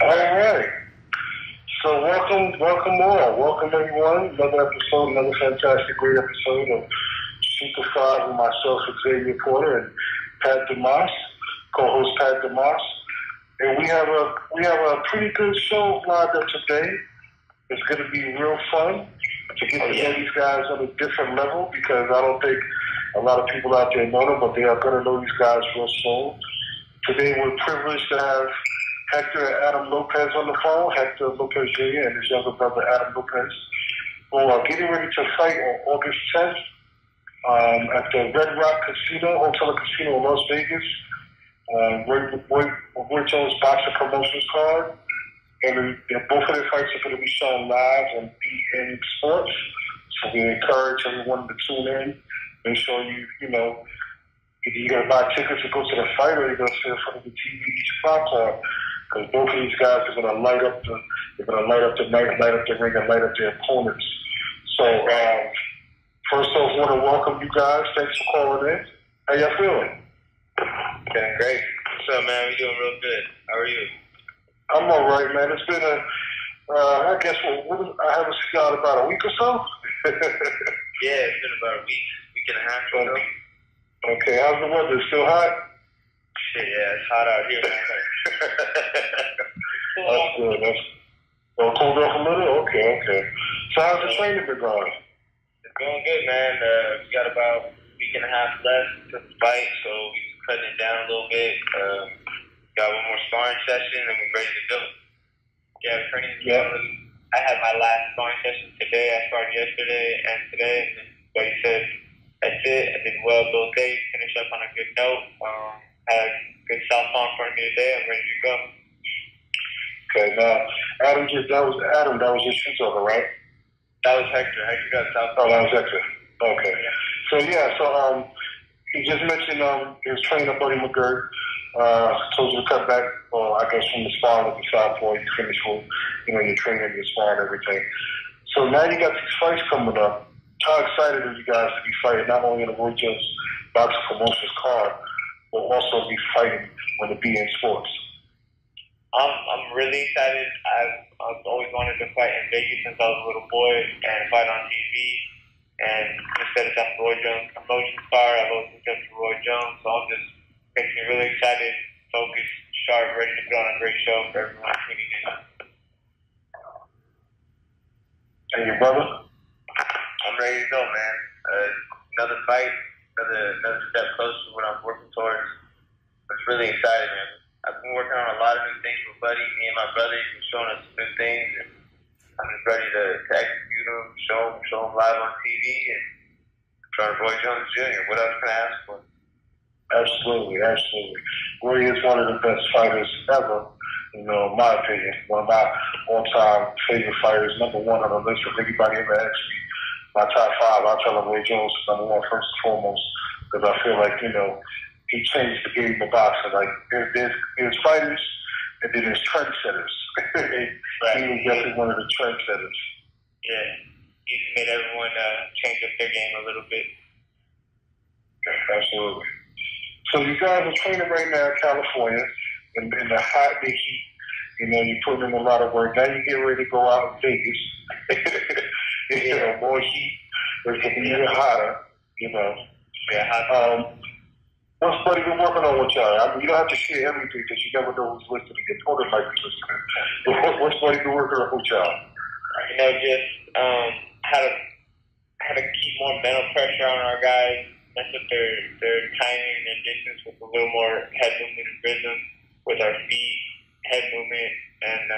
All right. So welcome all. Welcome everyone. Another episode, another fantastic, great episode of Super Five with myself, Xavier Porter, and Pat DeMoss, co-host Pat DeMoss. And we have a pretty good show lined up today. It's going to be real fun to get to know these guys on a different level because I don't think a lot of people out there know them, but they are going to know these guys real soon. Today we're privileged to have Hector and Adam Lopez on the phone, Hector Lopez Jr. and his younger brother Adam Lopez, who are getting ready to fight on August 10th at the Red Rock Hotel and Casino in Las Vegas. Roy Jones Boxing Promotions card. And both of their fights are going to be shown live on BN Sports. So we encourage everyone to tune in. Make sure either you got to buy tickets to go to the fight or you're going to sit in front of the TV each spot. Because both of these guys are going to light up the night, light up the ring, and light up their opponents. So first off, I want to welcome you guys. Thanks for calling in. How y'all feeling? Feeling great. What's up, man? We doing real good. How are you? I'm all right, man. It's been I guess I haven't seen y'all in about a week or so. Yeah, it's been about a week and a half or so. Okay, how's the weather? Still hot? Shit, yeah, it's hot out here, man. That's good. That's cooled off a little? Okay. So how's the training been going? It's going good, man. We got about a week and a half left to the fight, so we're cutting it down a little bit. Got one more sparring session, and we're ready to go. Yeah, training. Yeah. I had my last sparring session today. I started yesterday and today. Like you said, that's it. I did well those days. Finished up on a good note. Had a good southpaw in front of me today. I'm ready to go. Okay, now Adam, that was your shoe talker, right? That was Hector. Hector got southpaw. Oh, that was Hector. Okay. Yeah. So he just mentioned he was training up Buddy McGirt. Told you to cut back, I guess from the sparring with the southpaw. You finished with, your training, your sparring, everything. So now you got these fights coming up. How excited are you guys to be fighting not only in the Roy Jones Boxing Promotions card, but also be fighting on the BN Sports? I'm really excited. I've always wanted to fight in Vegas since I was a little boy and fight on TV. And instead of that Roy Jones Promotions card, I've always looked up to Roy Jones. So I'm just makes me really excited, focused, sharp, ready to put on a great show for everyone tuning in. And your brother? I'm ready to go, man. Another fight, another step closer to what I'm working towards. It's really exciting, man. I've been working on a lot of new things with Buddy. Me and my brother have been showing us some new things, and I'm just ready to execute them, show them live on TV, and try to Roy Jones Jr. What else can I ask for? Absolutely. Roy is one of the best fighters ever, in my opinion. One of my all-time favorite fighters, number one on the list. If anybody ever asks me my top five, I'll tell them Roy Jones is number one first and foremost, because I feel like, he changed the game of boxing. Like, there's fighters, and then there's trendsetters. He was definitely one of the trendsetters. Yeah, he's made everyone change up their game a little bit. Absolutely. So you guys are training right now in California in the hot big heat. You're putting in a lot of work. Now you get ready to go out in Vegas. More heat. It's going to be even hotter, Yeah, what's Buddy been working on with y'all? I mean, you don't have to share everything because you never know who's listening. Your opponent might be listening. But what's Buddy been working on with y'all? Just how to keep more mental pressure on our guys. Mess up their timing and distance with a little more head movement and rhythm with our feet, head movement, and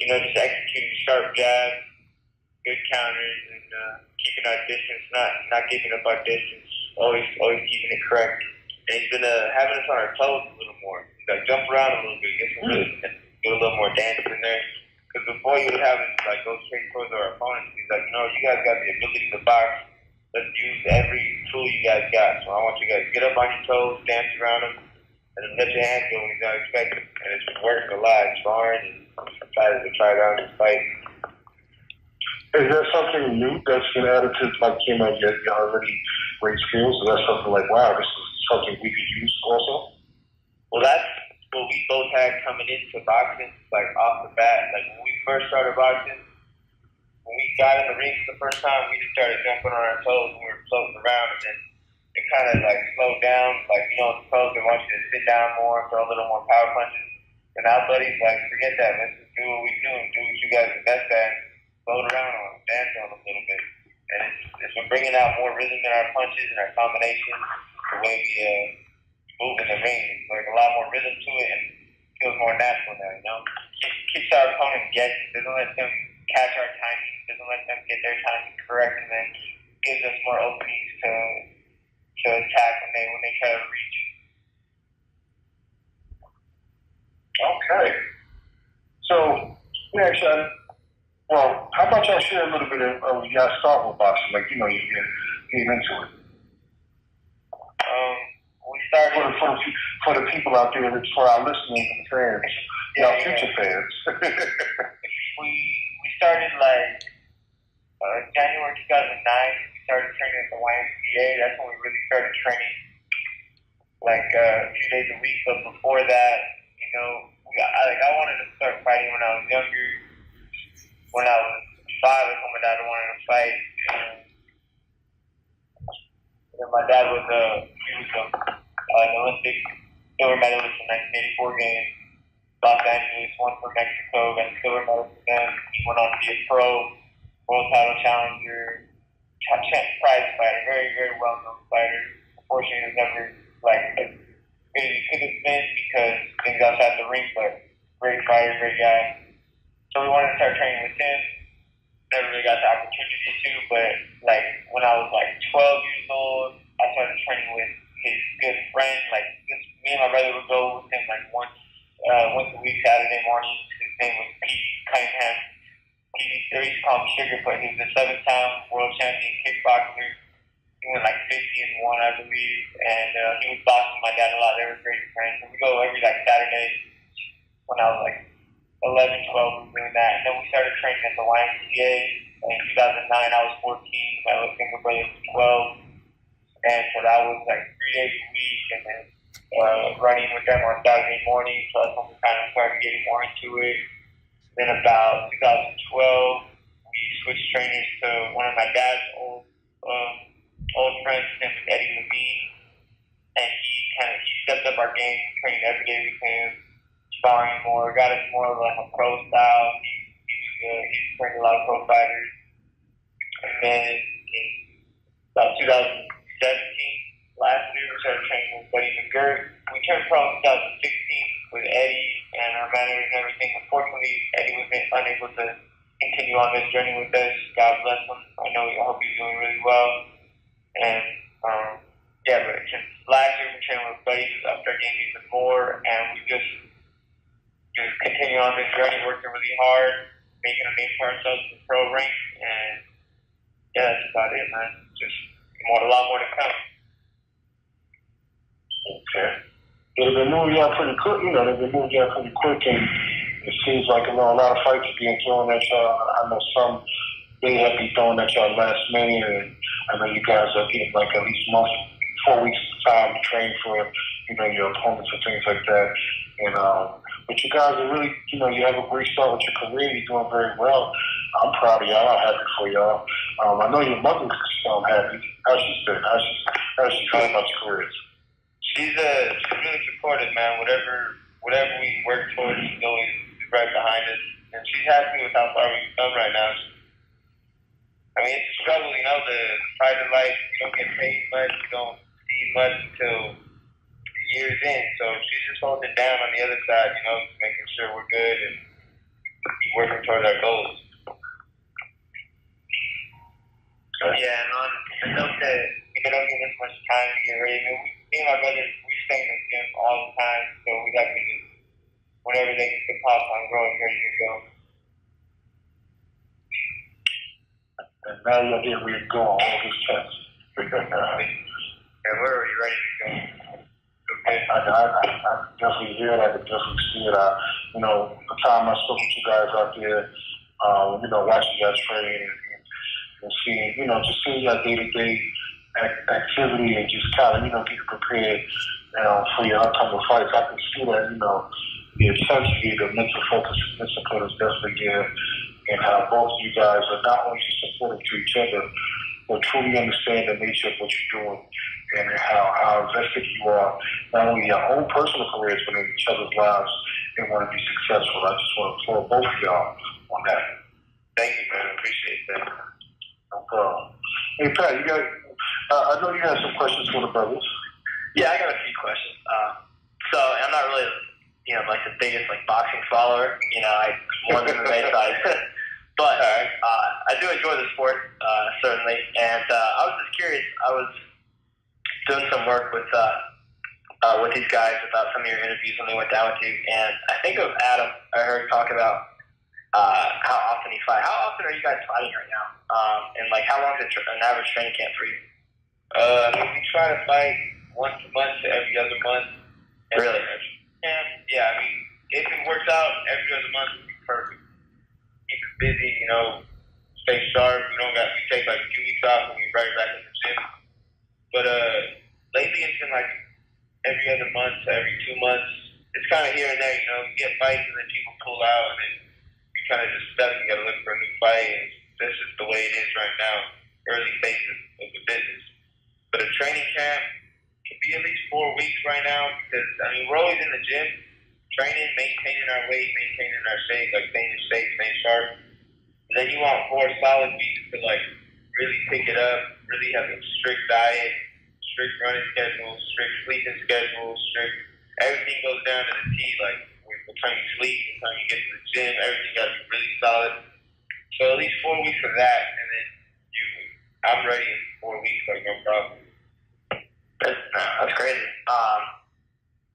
just executing sharp jabs, good counters, and keeping our distance, not giving up our distance, always keeping it correct. And he's been having us on our toes a little more. He's like jump around a little bit, get some rhythm, and do a little more dance in there. Because before you would have us go straight towards our opponents. He's like, you guys got the ability to box. Let's use every tool you guys got. So I want you guys to get up on your toes, dance around them, and then let your hands go when you're not expecting. And it's been working a lot, sparring, and I'm excited to try it out in this fight. Is that something new that's been added to your already great skills? Is that something like, wow, this is something we could use also? Well, that's what we both had coming into boxing, like off the bat. Like when we first started boxing, when we got in the ring for the first time, we just started jumping on our toes and we were floating around, and then it kind of like slowed down. Like, you know, the pros, they want you to sit down more, throw a little more power punches. And our buddies, like, forget that. Let's just do what we do and do what you guys are best at. Float around on them, dance on them a little bit. And it's been bringing out more rhythm in our punches and our combinations, the way we move in the ring. It's like a lot more rhythm to it and it feels more natural now, you know? Keeps our opponent guessing, doesn't let them catch our timing, doesn't let them get their timing correct, and then gives us more openings to attack when they try to reach. Okay. So, yeah, Sean, well, how about y'all share a little bit of y'all start with boxing? Like, you know, you get into it. We started for the people out there, for our listeners and fans, y'all future fans. we started like January 2009. We started training at the YMCA. That's when we really started training, like a few days a week. But before that, you know, I wanted to start fighting when I was younger. When I was 5, I told my dad I wanted to fight. And my dad was an Olympic silver medalist in 1984 games. Los Angeles, won for Mexico, got the silver medal for them. He went on to be a pro, world title challenger, prize fighter, very, very well-known fighter. Unfortunately, he was never like as good as he could have been because things outside the ring, but great fighter, great guy. So we wanted to start training with him. Never really got the opportunity to, but like when I was like 12 years old, I started training with his good friend. Like me and my brother would go with him like once a week, Saturday morning. His name was Pete Cunningham. They used to call him Sugar, but he was a 7-time world champion kickboxer. He went like 50-1, I believe, and he was boxing my dad a lot. They were great friends. And we go every like Saturday when I was like 11, 12, we were doing that. And then we started training at the YMCA. In 2009, I was 14. My little younger brother was 12. And so that was like 3 days a week, and then running with them on Saturday morning. So that's when we kind of started getting more into it. Then about 2012, we switched trainers to one of my dad's old friends. His name was Eddie Levine, and he stepped up our game, trained every day with him, sparring more, got us more of like a pro style. He trained a lot of pro fighters. And then in about 2017, last year, we started training with Buddy McGirt. We turned pro in 2016 with Eddie and our manager and everything. Unfortunately, Eddie was unable to continue on this journey with us. God bless him. I hope he's doing really well. And but since last year we trained with Buddy, who's upped our game even more, and we just continue on this journey, working really hard, making a name for ourselves in the pro rank, and yeah, that's about it, man. Just a lot more to come. Okay. They've been moving out pretty quick, and it seems like a lot of fights are being thrown at y'all. I know some may have been thrown at y'all last minute, and I know you guys are getting like at least 4 weeks time to train for your opponents and things like that. And but you guys are really, you have a great start with your career. You're doing very well. I'm proud of y'all. I'm happy for y'all. I know your mother's happy. How's she feeling about your careers? She's really supportive, man. Whatever we work towards, she's always right behind us, and she's happy with how far we've come right now. I mean, it's a struggle, the private life. You don't get paid much, you don't see much until years in. So she's just holding it down on the other side, just making sure we're good and keep working towards our goals. Yeah, and on the note that we don't give us much time to get ready. Me and my brother, we stay in the gym all the time, so we like to just, whenever they can pop on, go and ready to go. And now you're getting ready to go on all this test. Yeah, we're already ready to go. Okay. I definitely hear it. I can definitely see it. The time I spoke with you guys out there, watching you guys train and seeing, just seeing your day-to-day activity and just kind of, getting prepared for your upcoming fights. I can see that, the intensity, the mental focus, and discipline is definitely there, and how both of you guys are not only supportive to each other, but truly understand the nature of what you're doing and how invested you are, not only in your own personal careers, but in each other's lives, and want to be successful. I just want to applaud both of y'all on that. Thank you, man. I appreciate that. No problem. Hey, Pat, I know you had some questions for the brothers. Yeah, I got a few questions. So I'm not really, like the biggest boxing follower. I more MMA side, but I do enjoy the sport certainly. And I was just curious. I was doing some work with these guys about some of your interviews when they went down with you, and I think of Adam. I heard talk about how often he fight. How often are you guys fighting right now? And how long is an average training camp for you? We try to fight once a month to every other month. Really? Yeah. I mean, if it works out, every other month would be perfect. Keep it busy, stay sharp. We take 2 weeks off and we're right back in the gym. But lately it's been every other month to every 2 months. It's kind of here and there, you get fights and then people pull out and then you kind of just stuck. You got to look for a new fight, and that's just the way it is right now, early phases of the business. But a training camp can be at least 4 weeks right now because, we're always in the gym, training, maintaining our weight, maintaining our shape, staying in shape, staying sharp. And then you want 4 solid weeks to, really pick it up, really have a strict diet, strict running schedule, strict sleeping schedule, everything goes down to the T, what time you sleep, what time you get to the gym, everything got to be really solid. So at least 4 weeks of that, and then I'm ready in 4 weeks, no problem. That's crazy.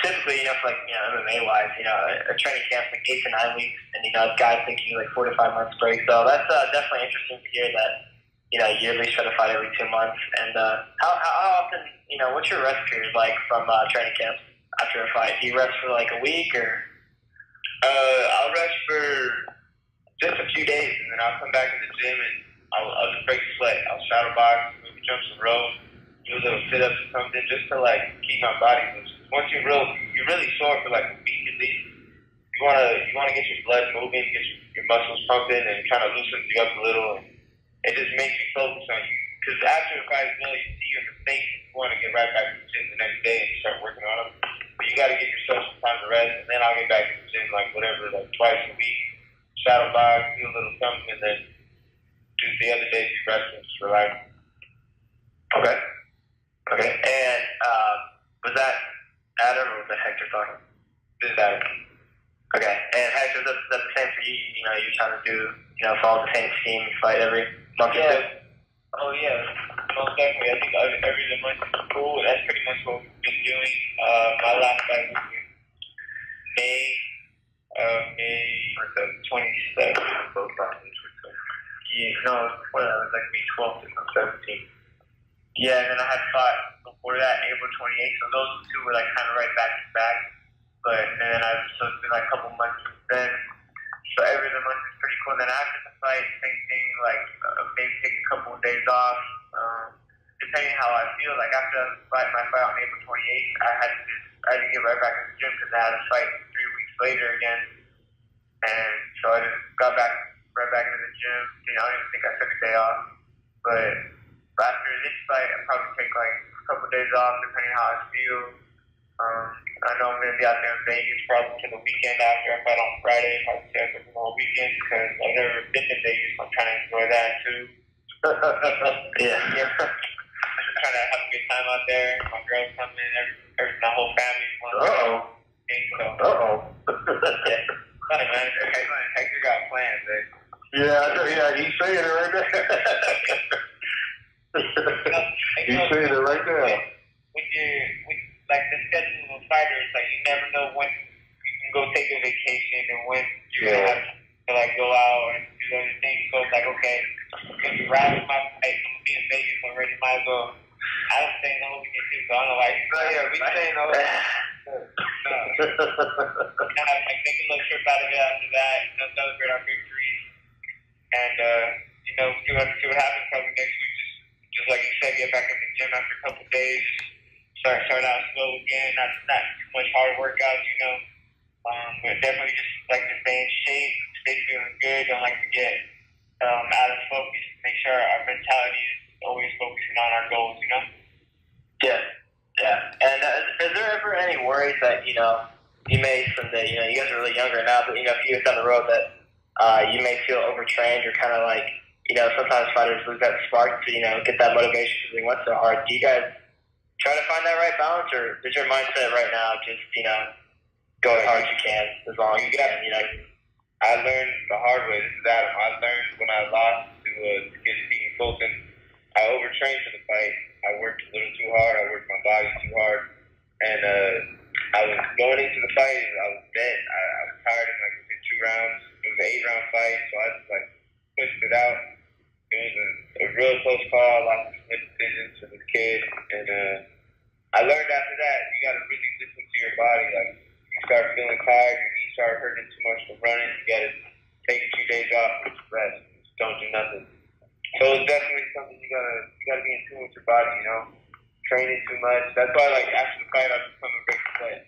Typically, MMA wise, a training camp's 8 to 9 weeks, and guys thinking 4 to 5 months break. So that's definitely interesting to hear that. You at least try to fight every 2 months. And how often? What's your rest period from training camps after a fight? Do you rest for a week or? I'll rest for just a few days, and then I'll come back in the gym and I'll just break a sweat. I'll shadow box, maybe jump some ropes, do a little sit ups or something, just to keep my body loose. Once you're really sore for a week at least. You wanna get your blood moving, get your muscles pumping, and kind of loosens you up a little. And it just makes you focus on you. Because after a fight, you see your mistakes, you want to get right back to the gym the next day and start working on them. But you got to give yourself some time to rest, and then I'll get back to the gym twice a week, shadow box, do a little something, and then do the other days you rest and just relax. Okay. And was that Adam or was that Hector talking? This is Adam. Okay. And Hector, is that the same for you? You're trying to do, follow the same scheme, fight every month or two? Oh, yeah. Most definitely. I think every other month is cool. That's pretty much what we've been doing. My last fight was in May 27th. Both fights. Yeah, no, it was May 12th to 17th. Yeah, and then I had fought before that, April 28th. So those two were kind of right back to back. But then so it's been a couple months since then. So every other month is pretty cool. And then after the fight, same thing, maybe take a couple of days off. Depending how I feel, after my fight on April 28th, I had to get right back in the gym because I had a fight 3 weeks later again. And so I just got right back into the gym. I don't even think I took a day off. But after this fight, I'll probably take a couple of days off depending how I feel. I know I'm going to be out there in Vegas probably to the weekend after I fight on Friday. I'll stay out there for the whole weekend because I've never been to Vegas. I'm trying to enjoy that too. Yeah. I'm just trying to have a good time out there. My girl's coming, my whole family's coming. Yeah. Hey, man, Hector got plans, eh? Yeah, I know. Yeah, he's saying it right there. He's saying it right there. With the schedule of fighters, you never know when you can go take a vacation and when you're gonna have to go out and do other things. So it's okay, I'm gonna be wrapping my fight. I'm gonna be in Vegas already. Might as well. I don't stay in the whole weekend too, so I don't know why. We stay in the whole. Make a little trip out of it after that. Celebrate our victories, and see what happens. Probably next week, just like Xavier back in the gym after a couple of days. start out slow again, not too much hard workouts, you know. But definitely just like to stay in shape, stay feeling good. Don't like to get out of focus. Make sure our mentality is always focusing on our goals, you know. Yeah, yeah. And is there ever any worries that you may someday, you guys are really younger now, but a few years down the road that you may feel overtrained or kind of like, sometimes fighters lose that spark to get that motivation because they went so hard. Do you guys try to find that right balance, or is your mindset right now just go as hard as you can, as long as you can, I learned the hard way. This is Adam. I learned when I lost to Stephen Fulton. I overtrained for the fight. I worked a little too hard. I worked my body too hard. And I was going into the fight, I was dead. I was tired in within 2 rounds. It was an 8-round fight, so I just pushed it out. It was a real close call. I lost a split decision to this kid. And I learned after that, you got to really listen to your body. You start feeling tired, your knees start hurting too much from running, you got to take a few days off, just rest, just don't do nothing. So it's definitely something you gotta be in tune with your body, training too much. That's why after the fight I've become a great player.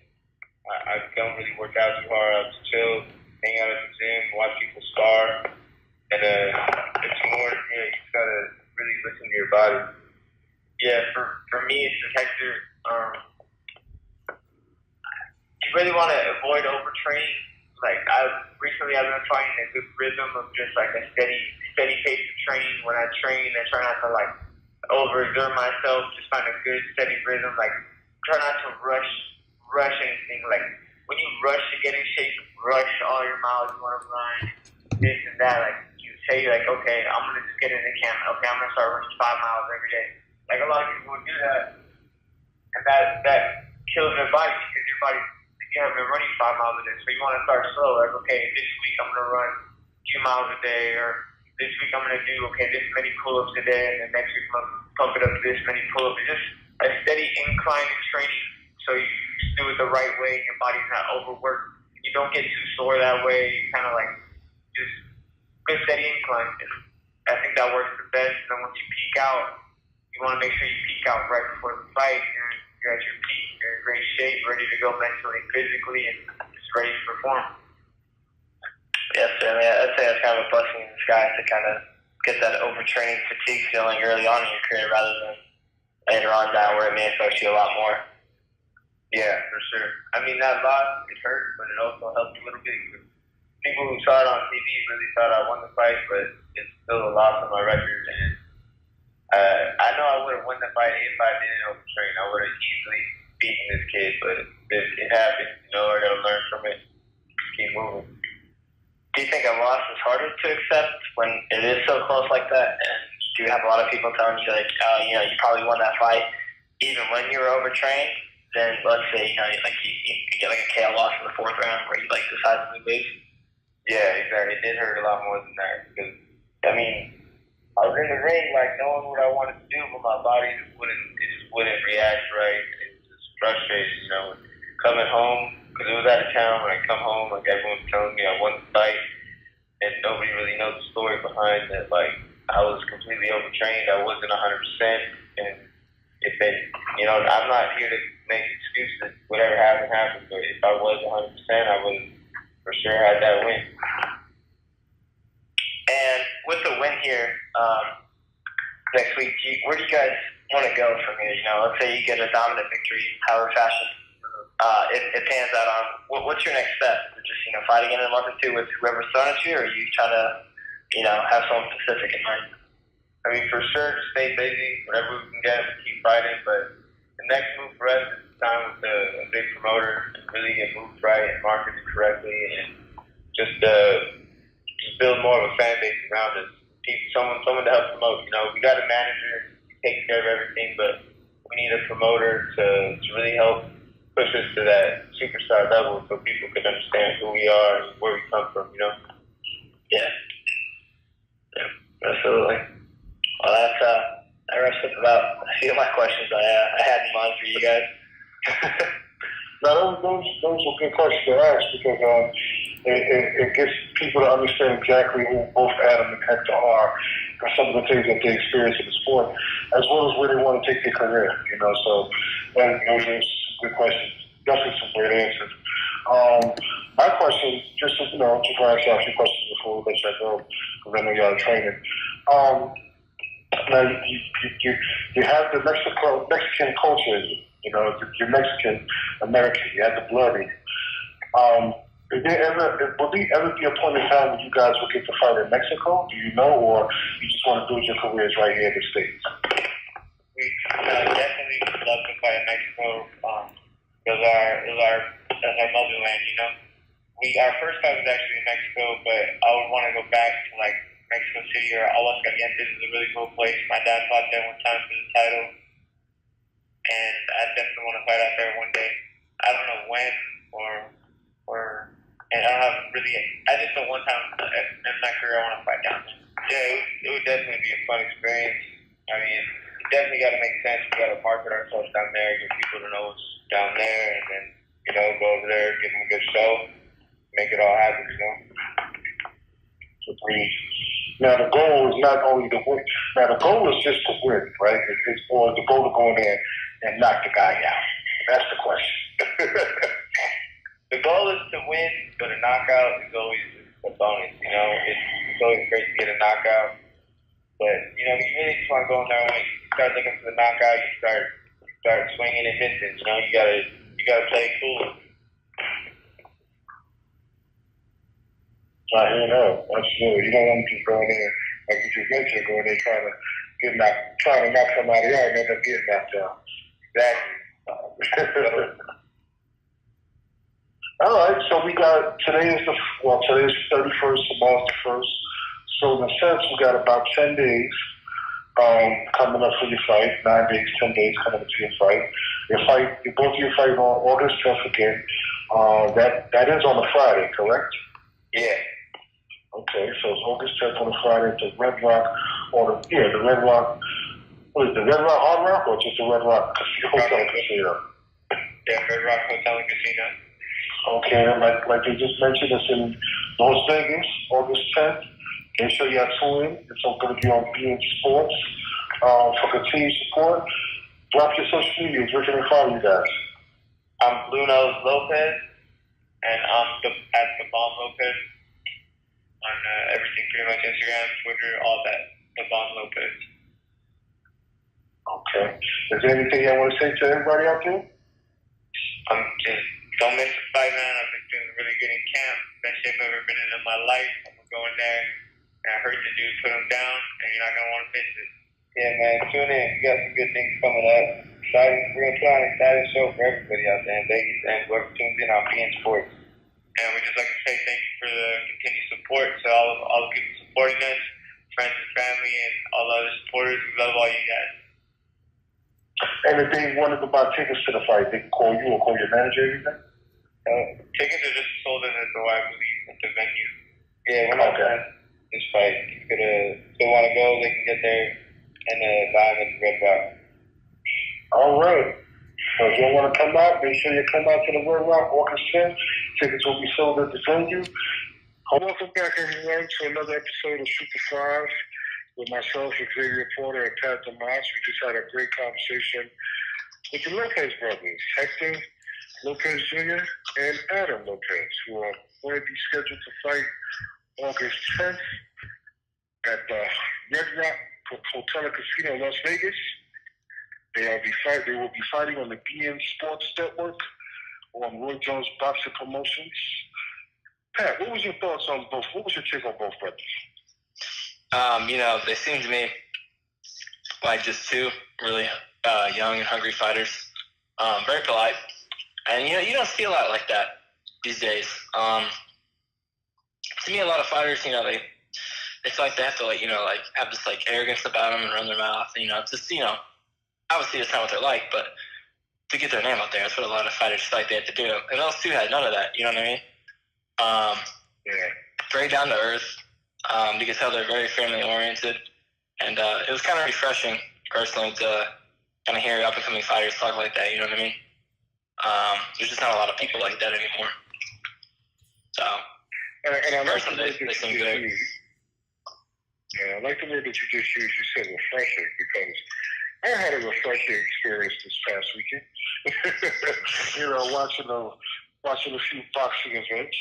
I don't really work out too hard. I just chill, hang out at the gym, watch people spar, and it's more, you just gotta really listen to your body. Yeah, for me, it's just Hector. You really want to avoid overtraining. I've been finding a good rhythm of just a steady pace of training. When I train, I try not to overexert myself. Just find a good steady rhythm. Try not to rush anything. When you rush to get in shape, rush all your miles you want to run, this and that. You say okay, I'm gonna just get in the camp. Okay, I'm gonna start running 5 miles every day. A lot of people would do that, and that kills their body because your body. You haven't been running 5 miles a day, so you want to start slow. Okay, this week I'm going to run 2 miles a day, or this week I'm going to do, this many pull-ups a day, and then next week I'm going to pump it up to this many pull-ups. It's just a steady incline in training, so you do it the right way, and your body's not overworked. You don't get too sore that way. You kind of just good steady incline. And I think that works the best. And then once you peak out, you want to make sure you peak out right before the fight. You're at your peak, you're in great shape, ready to go mentally, physically, and just ready to perform. Yes, sir. I'd say that's kind of a blessing in disguise to kind of get that overtraining fatigue feeling early on in your career rather than later on down where it may affect you a lot more. Yeah, for sure. I mean, that loss, it hurt, but it also helped a little bit. People who saw it on TV really thought I won the fight, but it's still a loss on my record, and I know I would have won the fight if I didn't overtrain. I would have easily beaten this kid, but it happened. I got to learn from it. Keep moving. Do you think a loss is harder to accept when it is so close like that? And do you have a lot of people telling you you probably won that fight even when you were overtrained? Then let's say you get a KO loss in the 4th round where you decisively lose. Yeah, exactly. It did hurt a lot more than that because I was in the ring, knowing what I wanted to do, but my body just wouldn't react right. It was just frustrated, Coming home, because it was out of town. When I come home, everyone's telling me I won the fight, and nobody really knows the story behind that. I was completely overtrained. I wasn't 100%, and if they, I'm not here to make excuses. Whatever happened. But if I was 100%, I would for sure had that win. And with the win here next week, where do you guys want to go from here? Let's say you get a dominant victory, however fashion it pans out on. What's your next step? Just fight again in a month or 2 with whoever's thrown at you, or are you trying to have someone specific in mind? I mean, for sure, just stay busy. Whatever we can get, keep fighting. But the next move for us is time with a big promoter and really get moved right and marketed correctly, and just build more of a fan base around us. Someone to help promote. We got a manager who takes care of everything, but we need a promoter to really help push us to that superstar level so people can understand who we are and where we come from. Yeah, absolutely. Well, that wraps up about a few of my questions I had in mind for you guys. Now, those were good questions to ask because it gets people to understand exactly who both Adam and Hector are, and some of the things that they experience in the sport, as well as where they want to take their career. So those are some good questions. Definitely some great answers. My question, just to ask you a few questions before we let you go, because I know y'all are training. Now you have the Mexican culture in you. You're Mexican American. You have the blood in you. Will there ever be a point in time when you guys will get to fight in Mexico? Do you know, or you just want to build your careers right here in the States? We definitely would love to fight in Mexico. Because that's our motherland. Our first fight was actually in Mexico, but I would want to go back to like Mexico City or Aguascalientes is a really cool place. My dad fought there one time for the title, and I definitely want to fight out there one day. I don't know when and I don't have really. I just know one time in my career I want to fight down there. Yeah, it would definitely be a fun experience. I mean, it definitely got to make sense. We got to market ourselves down there, get people to know us down there, and then go over there, give them a good show, make it all happen. Agreed. Now the goal is not only to win. Now the goal is just to win, right? It's or the goal to go in there and knock the guy out. That's the question. The goal is to win, but a knockout is always a bonus. It's always great to get a knockout, but you really just want to go in there when you start looking for the knockout. You start swinging and missing. You gotta play cool. I hear that. Absolutely. You don't want to just go in there, like you just mentioned, go in there trying to knock somebody out and end up getting knocked out. Exactly. All right, so we got today's 31st, tomorrow's the 1st. So in a sense, we got about 10 days coming up for your fight. 9 days, 10 days coming up to your fight. Both of you fight on August 10th again. That is on a Friday, correct? Yeah. Okay, so it's August 10th on a Friday at the Red Rock, the Red Rock. What is it, the Red Rock Hard Rock or just the Red Rock Hotel and Casino? Yeah, Red Rock Hotel and Casino. Okay, and like you just mentioned, it's in Las Vegas, August 10th. Make sure you tune in. It's going to be on beIN Sports. For continued support, drop your social media. Where can they follow you guys? I'm Lunos Lopez, and I'm at the Bomb Lopez on everything, pretty much Instagram, Twitter, all that. The Bomb Lopez. Okay. Is there anything you want to say to everybody out there? Don't miss the fight, man. I've been feeling really good in camp. Best shape I've ever been in my life. I'm going to go in there, and I heard the dude put him down, and you're not going to want to miss it. Yeah, man. Tune in. We got some good things coming up. We're going to put on an exciting show for everybody out there in Vegas and whoever tunes in on beIN Sports. And we'd just like to say thank you for the continued support to all the people supporting us, friends and family, and all the other supporters. We love all you guys. And if they wanted to buy tickets to the fight, they can call you or call your manager or anything? Tickets are just sold in at the I believe, at the venue. Yeah, we're not done this fight. If they want to go, they can get there and buy them at the Red Rock. All right. So if you want to come out, make sure you come out to the Red Rock, August 10th. Tickets will be sold at the venue. Welcome back, everyone, to another episode of Super 5 with myself, Xavier Porter, and Pat DeMoss. We just had a great conversation with the Lopez brothers, Hector Lopez Jr. and Adam Lopez, who are going to be scheduled to fight August 10th at the Red Rock Hotel and Casino in Las Vegas. They will be fighting on the beIN Sports Network on Roy Jones Boxing Promotions. Pat, what was your thoughts on both? What was your take on both brothers? They seem to me like just two really young and hungry fighters. Very polite. And, you don't see a lot like that these days. To me, a lot of fighters, they feel like they have to, have this, arrogance about them and run their mouth. Obviously it's not what they're like, but to get their name out there, that's what a lot of fighters feel like they have to do. And those two had none of that, you know what I mean? Very down to earth. You can tell they're very family-oriented. And it was kind of refreshing, personally, to kind of hear up-and-coming fighters talk like that, you know what I mean? There's just not a lot of people like that anymore. So, And I like the Person, word that they you seem just good. used. Yeah, I like the word that you just used. You said refreshing, because I had a refreshing experience this past weekend. Watching a few boxing events.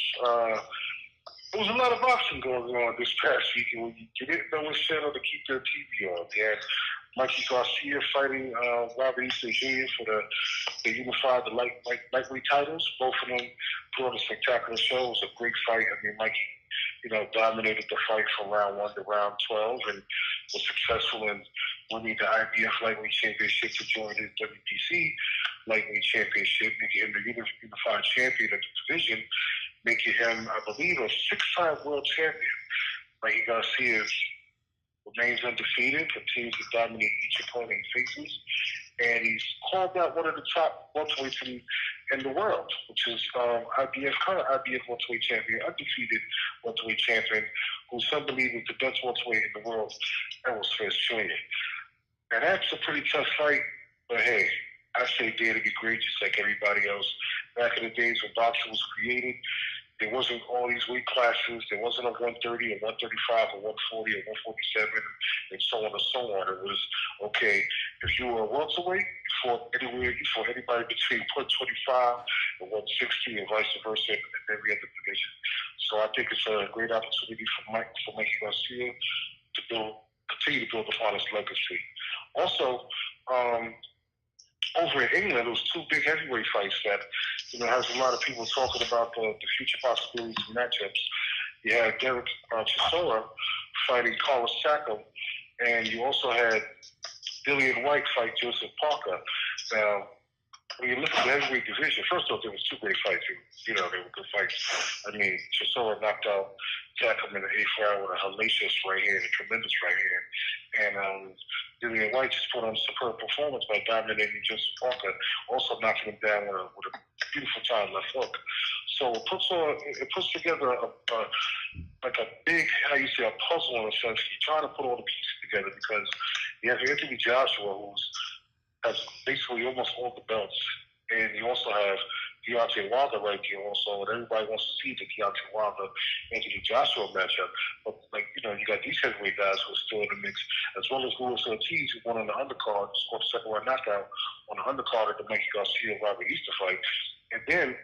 There was a lot of boxing going on this past weekend. You didn't know which channel to keep their TV on. They had Mikey Garcia fighting Xavier for the unified lightweight titles. Both of them put on a spectacular show. It was a great fight. I mean, Mikey, dominated the fight from round 1 to round 12 and was successful in winning the IBF lightweight championship to join his WBC lightweight championship, making him the unified champion of the division, making him, I believe, a 6-time world champion. Mikey Garcia remains undefeated, continues to dominate each opponent he faces, and he's called out one of the top welterweights in the world, which is current IBF welterweight champion, undefeated welterweight champion, who some believe is the best welterweight in the world, Errol Spence Jr. And that's a pretty tough fight, but hey, I say dare to be great, just like everybody else. Back in the days when boxing was created, there wasn't all these weight classes. There wasn't a 130 or 135 or 140 or 147 and so on and so on. It was, okay, if you were a welterweight, you fought anybody between 125 and 160 and vice versa in every other division. So I think it's a great opportunity for Mikey Garcia to continue to build upon his legacy. Also, over in England, there was 2 big heavyweight fights that, has a lot of people talking about the future possibilities of matchups. You had Derek Chisora fighting Carlos Takam, and you also had Dillian White fight Joseph Parker. Now, when you look at the heavyweight division, first off, there was 2 great fights. They were good fights. I mean, Chisora knocked out Takam in the 8th round with a hellacious right hand, a tremendous right hand. And Dillian White just put on a superb performance by dominating Joseph Parker, also knocking him down with a beautiful time left hook. So it puts together a big, a puzzle in a sense. You're trying to put all the pieces together because you have Anthony Joshua, has basically almost all the belts, and you also have Deontay Wilder right there also, and everybody wants to see the Deontay Wilder Anthony Joshua matchup. But you got these heavyweight guys who are still in the mix, as well as Luis Ortiz, who won on the undercard, scored a 2nd round knockout on the undercard at the Mikey Garcia Robert Easter fight. And then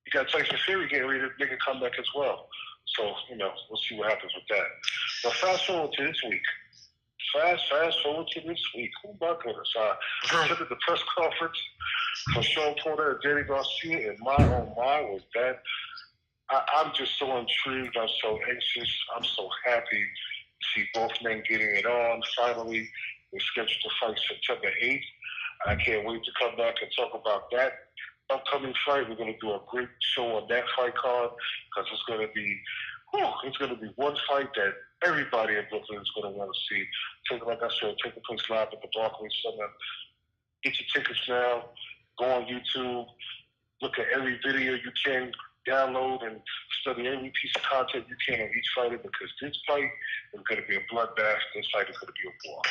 you got Tyson Fury getting ready to make a comeback as well. So, we'll see what happens with that. But fast forward to this week. Oh my goodness. I attended the press conference for Sean Porter and Danny Garcia, and my was that. I'm just so intrigued. I'm so anxious. I'm so happy to see both men getting it on. Finally, we're scheduled to fight September 8th. I can't wait to come back and talk about that upcoming fight. We're going to do a great show on that fight card because it's going to be one fight that everybody in Brooklyn is going to want to see. Like I said, take the place live at the Barclays Center. Get your tickets now. Go on YouTube. Look at every video you can. Download and study every piece of content you can on each fighter because this fight is going to be a bloodbath. This fight is going to be a war.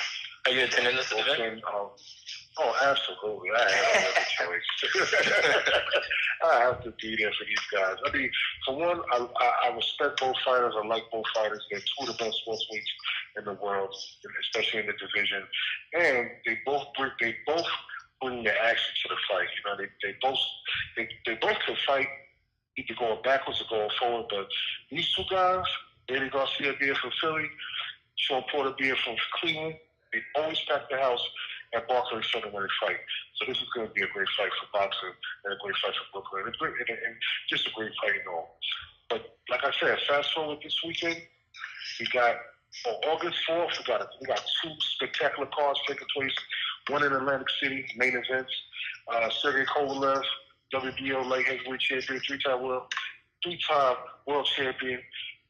Are you attending this event? Oh, absolutely. I have no choice. I have to be there for these guys. I mean, for one, I respect both fighters. I like both fighters. They're 2 of the best welterweights in the world, especially in the division. And they both bring the action to the fight. They both can fight either going backwards or going forward. But these 2 guys, Danny Garcia being from Philly, Sean Porter being from Cleveland, they always pack the house at Barclays Center when they fight. So this is going to be a great fight for boxing and a great fight for Brooklyn. And just a great fight and all. But like I said, fast forward this weekend, we got on August 4th, we got 2 spectacular cards taking place. One in Atlantic City, main events. Sergey Kovalev, WBO light heavyweight champion, 3-time world champion,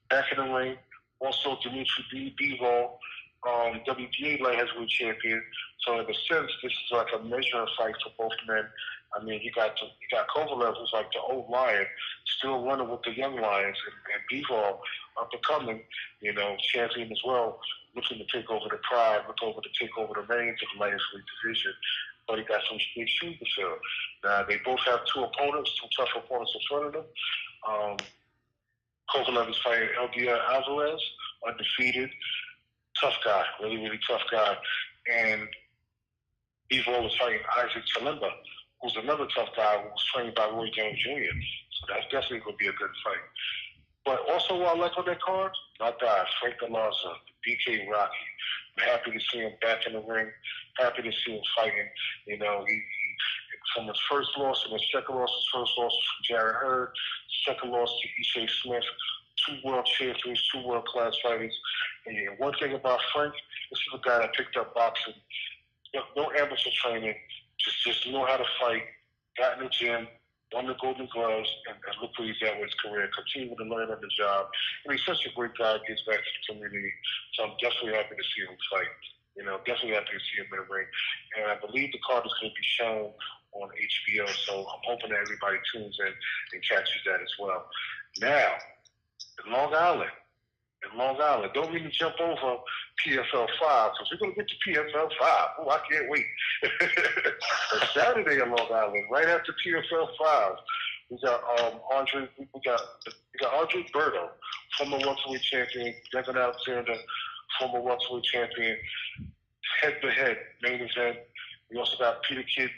back in the ring. Also, Dimitri Bivol, WBA light heavyweight champion. So in a sense, this is like a measuring fight for both men. I mean, you got Kovalev, who's like the old lion, still running with the young lions, and Bivol up and coming, champion as well, looking to take over the pride, take over the reins of the light heavyweight division. But he got some big shoes to fill. Now, they both have 2 tough opponents in front of them. Kovalev is fighting Eldia Alvarez, undefeated. Tough guy, really, really tough guy. And Bivol is fighting Isaac Chalimba, who's another tough guy who was trained by Roy Jones Jr. So that's definitely going to be a good fight. But also, what I like on that card, my guy, Frank Galarza, BK Rocky. I'm happy to see him back in the ring. Happy to see him fighting. You know, he from his first loss and his second loss, his first loss was from Jarrett Hurd, second loss to E.J. Smith, 2 world champions, 2 world-class fighters. And one thing about Frank, this is a guy that picked up boxing. No amateur training, just know how to fight, got in the gym, won the Golden Gloves, and look where he's at with his career. Continue to learn on the job. And he's such a great guy, gives back to the community. So I'm definitely happy to see him fight. You know, definitely happy to see him in the ring. And I believe the card is going to be shown on HBO, so I'm hoping that everybody tunes in and catches that as well. Now, in Long Island, don't even jump over PFL 5, because we're going to get to PFL 5. Oh, I can't wait. But Saturday in Long Island, right after PFL 5, we got Andre Berto, former welterweight champion, Devin Alexander, former welterweight champion, head-to-head main event. We also got Peter Kid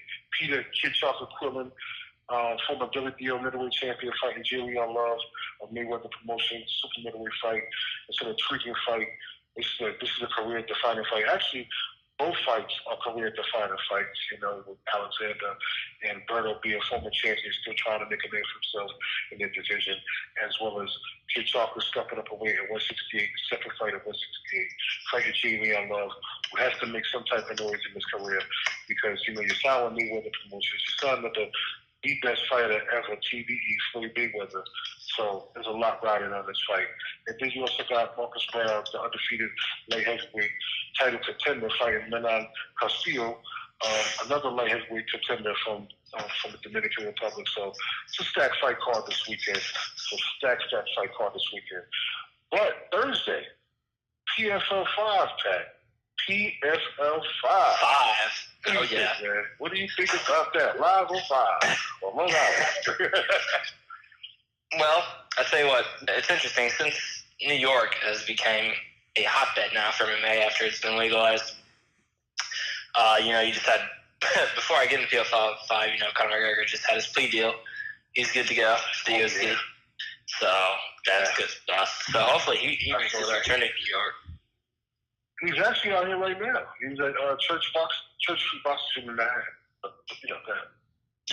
Chocolate Quillen, former WBO middleweight champion, fighting Julian Love of Mayweather Promotion, super middleweight fight. It's an intriguing fight. This is a career-defining fight. Actually, both fights are career-defining fights, you know, with Alexander and Berto being former champions, still trying to make a name for himself in their division, as well as Kid Chocolate stepping up a weight at 168, second fight at 168, fighting Julian Love, who has to make some type of noise in his career because, you know, you're signing Mayweather Promotions, you're signing with the best fighter ever, TBE, Floyd Mayweather. So there's a lot riding on this fight. And then you also got Marcus Brown, the undefeated light heavyweight title contender, fighting Menan Castillo, another light heavyweight contender from the Dominican Republic. So it's a stacked fight card this weekend. Stacked fight card this weekend. But Thursday, PFL 5, Pat. PFL 5. 5. Oh, yeah. Man. What do you think about that? Live or 5? Or Long Island? Well, I'll tell you what, it's interesting. Since New York has become a hotbed now for MMA after it's been legalized, you know, you just had, before I get into PFL 5, you know, Conor McGregor just had his plea deal. He's good to go for the UFC. Yeah. So that's good stuff. So hopefully he makes his return to New York. He's actually out here right now. He's at Church Boxing in Manhattan. You know,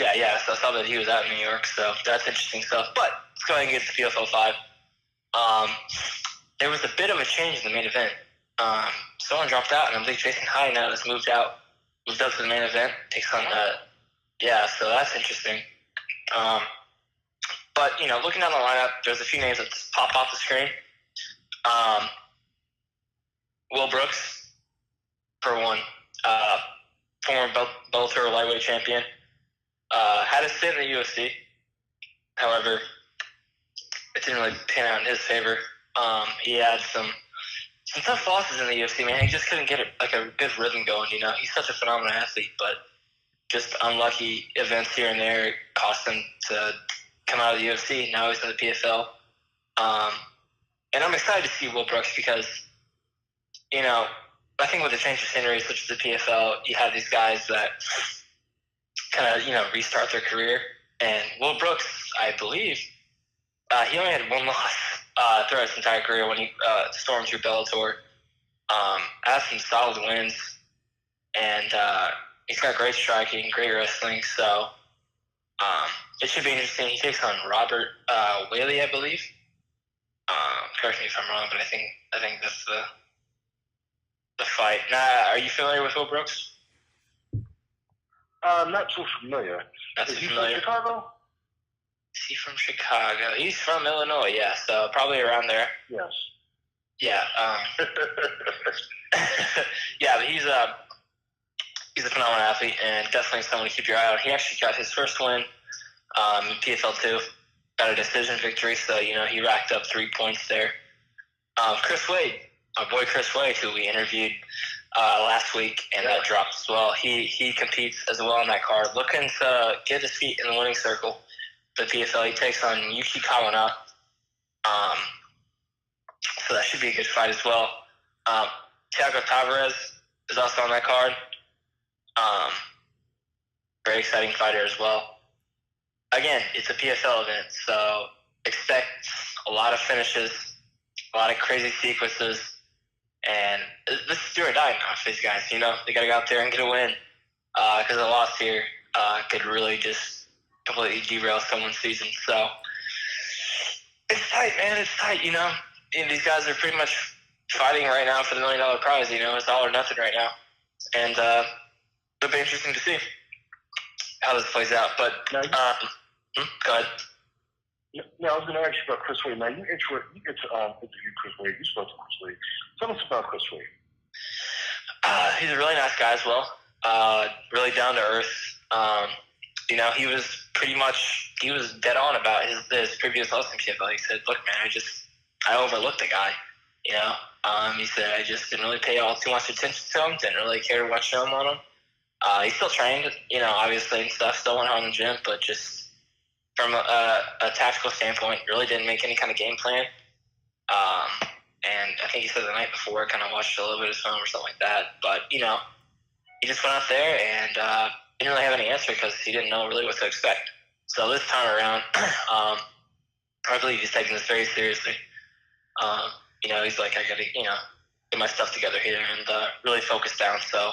Yeah, so I saw that he was out in New York, so that's interesting stuff. But let's go ahead and get to PFL 5. There was a bit of a change in the main event. Someone dropped out, and I believe Jason Hyde now has moved up to the main event, takes on so that's interesting. But, you know, looking down the lineup, there's a few names that just pop off the screen. Will Brooks, for one, former Bellator lightweight champion, had a stint in the UFC. However, it didn't really pan out in his favor. He had some tough losses in the UFC, man. He just couldn't get a good rhythm going, you know. He's such a phenomenal athlete, but just unlucky events here and there cost him to come out of the UFC. Now he's in the PFL. And I'm excited to see Will Brooks because, you know, I think with the change of scenery, such as the PFL, you have these guys that kind of, you know, restart their career. And Will Brooks, I believe, he only had one loss throughout his entire career when he stormed through Bellator. Has some solid wins, and he's got great striking, great wrestling. So it should be interesting. He takes on Robert Whaley, I believe. Correct me if I'm wrong, but I think that's the fight. Now, are you familiar with Will Brooks? Not too familiar. Not Is too he familiar. from Chicago? Is he from Chicago? He's from Illinois, yeah, so probably around there. Yes. Yeah. Yeah, but he's a phenomenal athlete and definitely someone to keep your eye on. He actually got his first win in PFL 2. Got a decision victory, so, you know, he racked up 3 points there. Chris Wade, our boy Chris Wade, who we interviewed last week, and that dropped as well. He competes as well on that card, looking to get his feet in the winning circle. The PFL, he takes on Yuki Kawana, So that should be a good fight as well. Thiago Tavares is also on that card. Very exciting fighter as well. Again, it's a PFL event, so expect a lot of finishes, a lot of crazy sequences, and this is do or die now for these guys. You know, they got to go out there and get a win, because a loss here could really just completely derail someone's season. So it's tight, man. It's tight. You know, and these guys are pretty much fighting right now for the $1 million prize. You know, it's all or nothing right now, and it'll be interesting to see how this plays out. But go ahead. Yeah, I was going to ask you about Chris Wade. Now, you interviewed Chris Wade. You spoke to Chris Wade. Tell us about Chris Wade. He's a really nice guy as well. Really down to earth. You know, he was dead on about his previous loss in PFL. He said, "Look, man, I overlooked the guy. You know, he said I just didn't really pay all too much attention to him. Didn't really care to watch film on him. He still trained, you know, obviously and stuff. Still went hard in the gym, but just from a tactical standpoint, really didn't make any kind of game plan. And I think he said the night before, kind of watched a little bit of film or something like that. But, you know, he just went out there and didn't really have any answer because he didn't know really what to expect. So this time around, I believe he's taking this very seriously. You know, he's like, I got to, you know, get my stuff together here and really focus down. So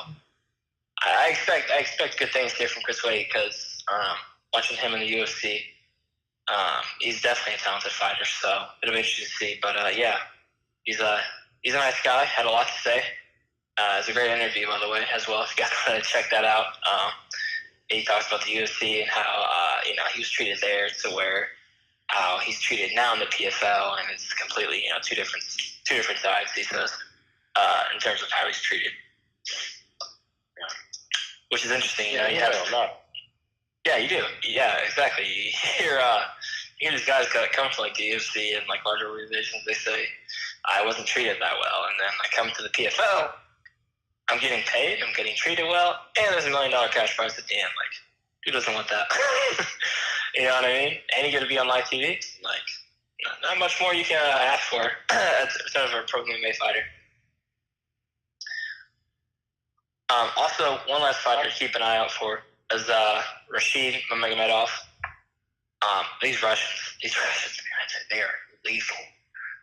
I expect good things here from Chris Wade because watching him in the UFC, he's definitely a talented fighter. So it'll be interesting to see. But yeah, he's a nice guy. Had a lot to say. It's a great interview, by the way, as well. If you guys want to check that out, he talks about the UFC and how you know, he was treated there to where how he's treated now in the PFL, and it's completely, you know, two different sides. He says in terms of how he's treated. Which is interesting, you know. You have a lot. Yeah, you do. Yeah, exactly. You hear these guys that come from like the UFC and like larger organizations. They say I wasn't treated that well, and then I come to the PFL. I'm getting paid. I'm getting treated well, and there's $1 million cash prize at the end. Like, who doesn't want that? You know what I mean? And you get to be on live TV. Like, not much more you can ask for as a pro MMA fighter. Also, one last fighter to keep an eye out for is Rashid Magomedov. These Russians, they are lethal.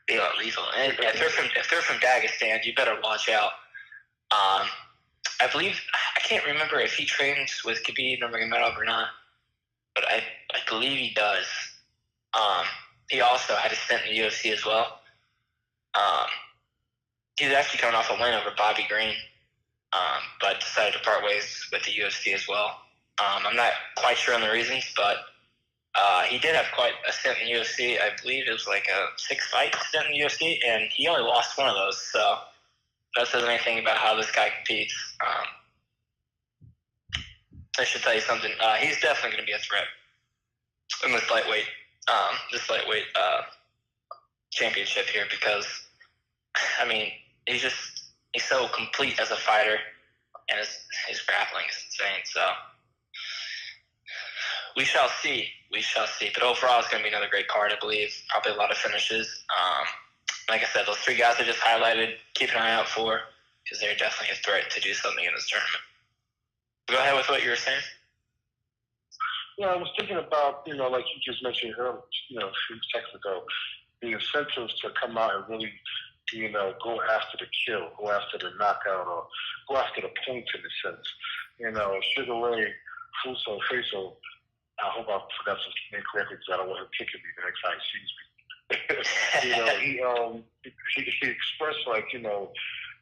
They are lethal. And if they're from Dagestan, you better watch out. I believe, I can't remember if he trains with Khabib Nurmagomedov or not, but I believe he does. He also had a stint in the UFC as well. He's actually coming off a win over Bobby Green. But decided to part ways with the UFC as well. I'm not quite sure on the reasons, but he did have quite a stint in UFC. I believe it was like a 6-fight stint in UFC, and he only lost one of those. So that says anything about how this guy competes. I should tell you something. He's definitely going to be a threat in this lightweight championship here because, I mean, he's so complete as a fighter, and his grappling is insane. So we shall see. But overall, it's going to be another great card, I believe. Probably a lot of finishes. Like I said, those 3 guys I just highlighted, keep an eye out for because they're definitely a threat to do something in this tournament. Go ahead with what you were saying. Yeah, I was thinking about, you know, like you just mentioned earlier, you know, a few seconds ago, the incentives to come out and really, you know, go after the kill, go after the knockout, or go after the point in a sense. You know, Sugar Ray, Fuso, Faso, I hope I pronounced his name correctly because I don't want him kicking me the next time he sees me. You know, he expressed, like, you know,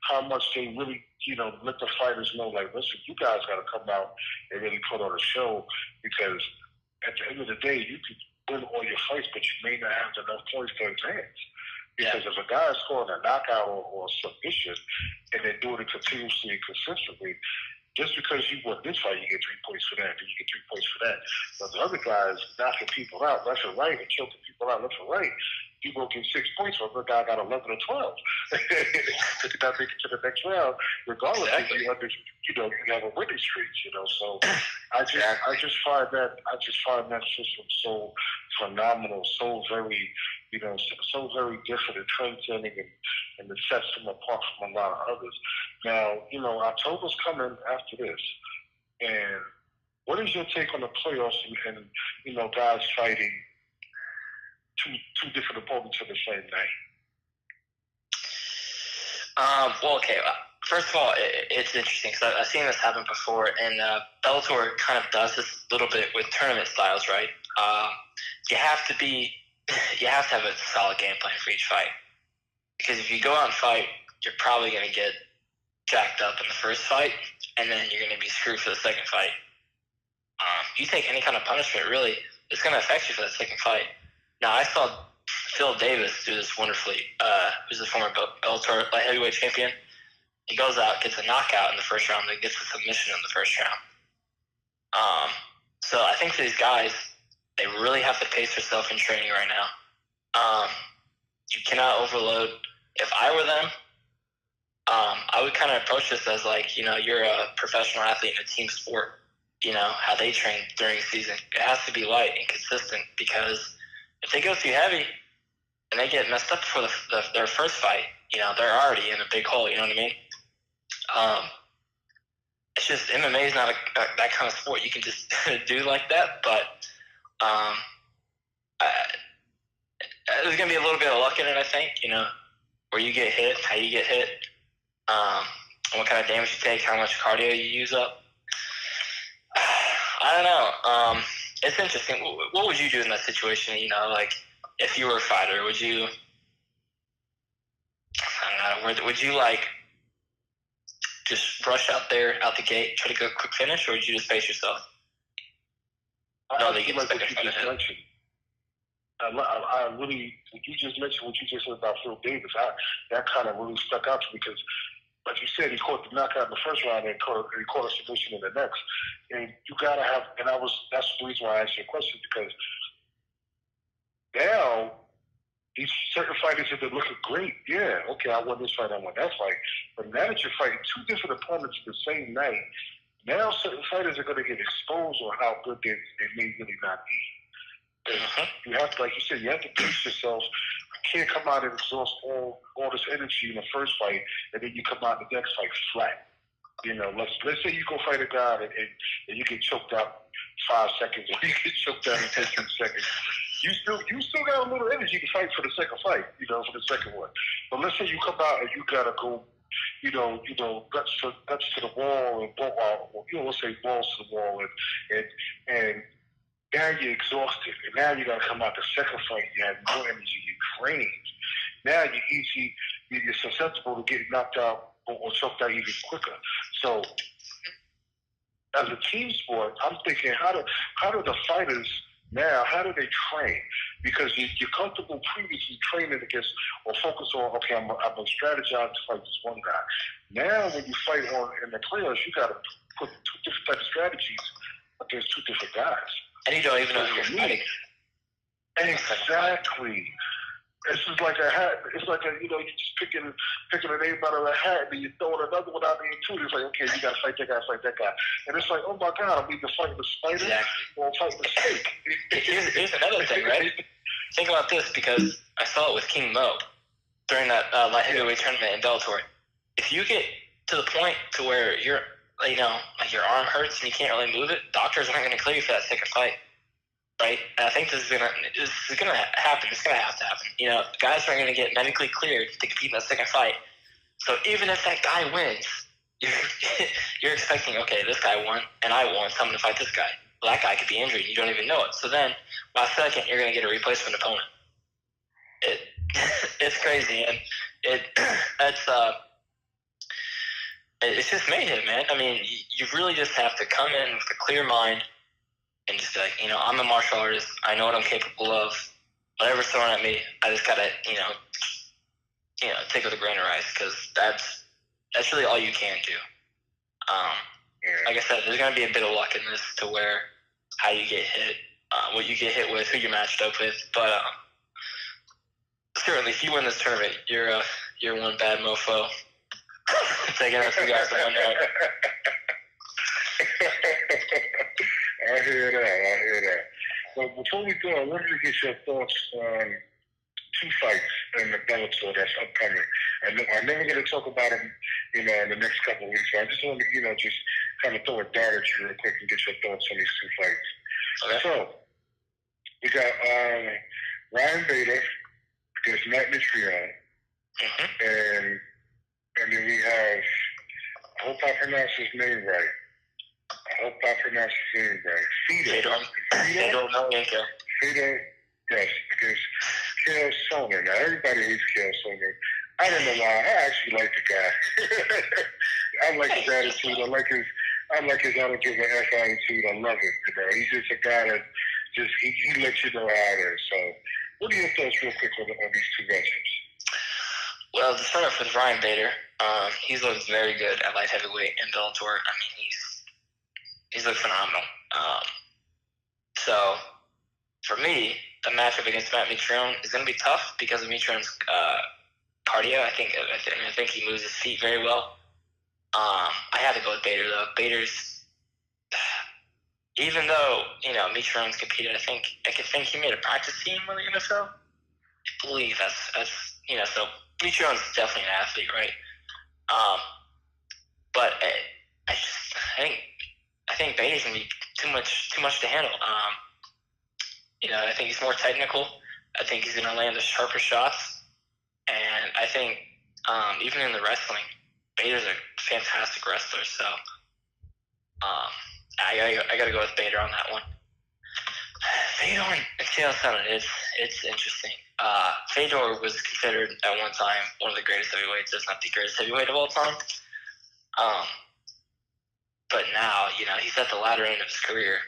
how much they really, you know, let the fighters know, like, listen, you guys got to come out and really put on a show because at the end of the day, you could win all your fights, but you may not have enough points to advance. Because if a guy is scoring a knockout or a submission and they're doing it continuously and consistently, just because you won this fight, you get 3 points for that, then you get 3 points for that. But the other guys knocking people out left and right and choking people out left and right, you go get 6 points, or the other guy got 11 or 12. if you're not making it to the next round, regardless if you have a winning streak, So I just find that system so phenomenal, so very, so very different and trendsetting, and it sets them apart from a lot of others. Now, October's coming after this, and what is your take on the playoffs and guys fighting two different opponents on the same night? Well, okay. First of all, it's interesting because I've seen this happen before, and Bellator kind of does this a little bit with tournament styles, right? You have to have a solid game plan for each fight, because if you go out and fight, you're probably going to get jacked up in the first fight, and then you're going to be screwed for the second fight. You take any kind of punishment, really, it's going to affect you for that second fight. Now, I saw Phil Davis do this wonderfully, who's a former Bellator light heavyweight champion. He goes out, gets a knockout in the first round, then gets a submission in the first round. So I think for these guys, they really have to pace themselves in training right now. You cannot overload. If I were them, I would kind of approach this as like, you're a professional athlete in a team sport. How they train during the season. It has to be light and consistent, because if they go too heavy and they get messed up before their first fight, they're already in a big hole, you know what I mean? It's just MMA is not that kind of sport you can just do like that, but there's going to be a little bit of luck in it, I think, where you get hit, how you get hit, what kind of damage you take, how much cardio you use up. I don't know. It's interesting. What would you do in that situation? Like if you were a fighter, would you? I don't know. Would you like just rush out the gate, try to go quick finish, or would you just pace yourself? I really, what you just mentioned, what you just said about Phil Davis, that kind of really stuck out to me, because, like you said, he caught the knockout in the first round and he caught a submission in the next. And you gotta have, that's the reason why I asked you a question, because now these certain fighters have been looking great. Yeah, okay, I won this fight, I won that fight. But now that you're fighting two different opponents the same night, now certain fighters are gonna get exposed on how good they may really not be. You have to, like you said, you have to pace yourself. You can't come out and exhaust all this energy in the first fight, and then you come out in the next fight flat. Let's say you go fight a guy and you get choked out 5 seconds, or you get choked out in 10 seconds. You still got a little energy to fight for the second fight, for the second one. But let's say you come out and you gotta go, guts to the wall, and let's say balls to the wall, and now you're exhausted, and now you got to come out the second fight. You have no energy, you're drained. Now you're susceptible to getting knocked out or choked out even quicker. So, as a team sport, I'm thinking, how do the fighters now? How do they train? Because you're comfortable previously training against or focus on, okay, I'm gonna strategize to fight this one guy. Now, when you fight in the playoffs, you got to put two different types of strategies against two different guys. And you don't even know who you're fighting. Exactly. It's just like a hat. It's like you're just picking a name out of a hat, and you're throwing another one out there too. It's like, okay, you got to fight that guy. And it's like, oh my God, I'm either fighting the spider or fighting the snake. Here's another thing, right? Think about this, because I saw it with King Mo during that light heavyweight tournament in Bellator. If you get to the point to where you're, like your arm hurts and you can't really move it, doctors aren't going to clear you for that second fight, right? And I think this is gonna happen. It's gonna have to happen. Guys aren't going to get medically cleared to compete in that second fight. So even if that guy wins, you're expecting, okay, this guy won and I won, so I'm going to fight this guy. Well, that guy could be injured. You don't even know it. So then, by second, you're going to get a replacement opponent. It's crazy, and it's just mayhem, man. I mean, you really just have to come in with a clear mind and just be like, I'm a martial artist. I know what I'm capable of. Whatever's thrown at me, I just gotta, take with a grain of rice, because that's really all you can do. Like I said, there's gonna be a bit of luck in this, to where how you get hit, what you get hit with, who you're matched up with. But certainly, if you win this tournament, you're you're one bad mofo. Taking us two guys to one night. I hear that. But before we go, I wanted to get your thoughts on two fights in the Bellator that's upcoming. I'm never going to talk about them, in the next couple of weeks. So I just want to, just kind of throw a dart at you real quick and get your thoughts on these two fights. Okay. So, we got Ryan Bader against Nat Wilkins. And then we have, I hope I pronounce his name right. Fedor Emelianenko. Fedor, yes, because Chael Sonnen. Now, everybody hates Chael Sonnen. I don't know why. I actually like the guy. I like his attitude. I like his I don't give a F attitude. I love it. He's just a guy that he lets you know how it is. So, what are your thoughts, real quick, on these two matchups? Well, to start off with Ryan Bader, he's looked very good at light heavyweight in Bellator. I mean, he's looked phenomenal. So, for me, the matchup against Matt Mitrione is going to be tough because of Mitrione's cardio. I think he moves his feet very well. I had to go with Bader, though. Bader's, even though, Mitrione's competed, I could think he made a practice team with the NFL. I believe that's so Mitrione's definitely an athlete, right? But I think Bader's gonna be too much to handle. I think he's more technical. I think he's gonna land the sharper shots, and I think even in the wrestling, Bader's a fantastic wrestler. So I gotta go with Bader on that one. Fedor and Chael Sonnen, it's interesting. Fedor was considered at one time one of the greatest heavyweights, if not the greatest heavyweight of all time. But now, he's at the latter end of his career,